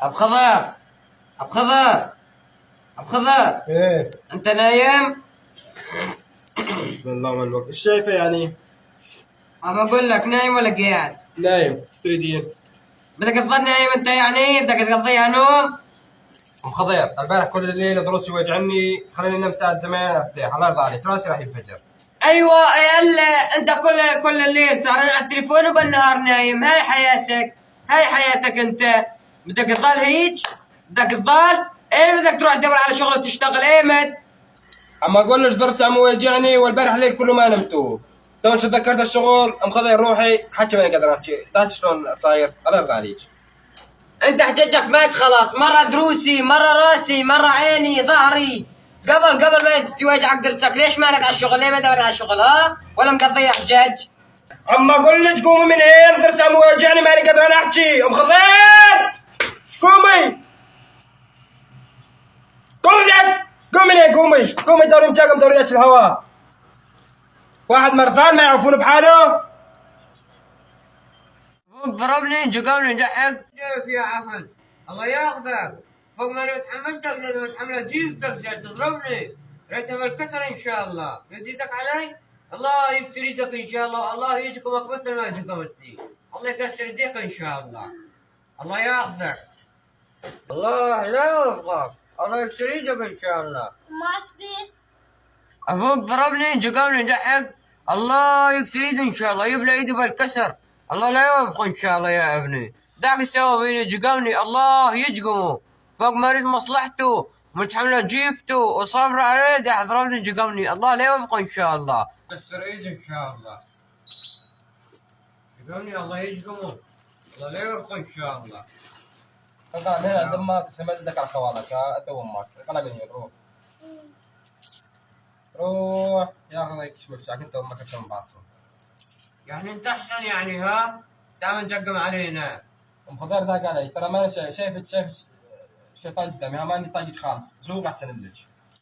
ابو خضر، ابو خضر، ابو خضر، ايه انت نايم؟ بسم الله الرحمن الرحيم. ايش شايفه يعني؟ عم اقول لك نايم ولا قاعد؟ نايم. ايش تريدين؟ بدك تظل نايم انت يعني؟ بدك تقضيها نوم؟ ام خضير، البارح كل الليل ضروسي وجعني، خليني انام ساعة زمان ارتاح، الله يرضى عليك، راسي راح ينفجر. ايوه يلا، انت كل الليل سهران على التليفون وبالنهار نايم. هاي حياتك، هاي حياتك انت. بدك تضل هيج؟ بدك تضل؟ ايه بدك تروح تدور على شغل وتشتغل ايمت؟ اما اقول لك ضرسي عم يوجعني، والبارح الليل كله ما نمتوا. تو شو تذكرت الشغل، ام خضير روحي حكي ما قادر احكي، تعرف شلون صاير؟ الله يرضى عليك. انت حججك مات خلاص، مرة دروسي، مرة راسي، مرة عيني، ظهري. قبل ما يوجعك درسك، ليش مالك على الشغل؟ ليه ما دور على الشغل ها؟ ولا مقضيها حجاج؟ اما اقول لك قومي من هنا، ضرسي عم يوجعني ماني قادر انا احكي، ام خضير قومي. قومي لك، قومي لك، قومي دوري متاقم دوريات الهواء. واحد مرضان ما يعرفون بحاله. فوق ضربني، جقوني، دحك كيف يا عفن؟ الله ياخذك. فوق ما انا تحملتك زاد ما تحملها جيبتك زاد تضربني. ريتها بالكسر ان شاء الله. يزيدك علي؟ الله يكسر يدك ان شاء الله، الله يجيكم مثل ما جقمتني. الله يكسر يديك ان شاء الله. الله ياخذك. الله لا يوفقك. الله يكسر يدك ان شاء الله. ماش بيس. ابوك ضربني، جقوني، دحك. الله يكسر يده ان شاء الله، يبلع ايده بالكسر. الله لا يوفق ان شاء الله يا ابني. ذاك سوى فيني جقوني، الله يجقمه. فوق ما يريد مصلحته متحمله جيفته وصبر عليه، ده ضربني جقوني. الله لا يوفق ان شاء الله. كسر ايده ان شاء الله. جقوني، الله يجقمه. الله لا يوفق ان شاء الله. طبعا هنا دمك سمعت ذكر خوالك انت وامك، طلع من هنا روح. روح ياخذك شو بشاك انت وامك عشان بعضكم. يعني انت احسن يعني ها؟ تعال نجقم علينا. ام خضير ذا قال لي ترى ما شايف الشيطان قدامي، ماني طايق خالص، زوق احسن لك.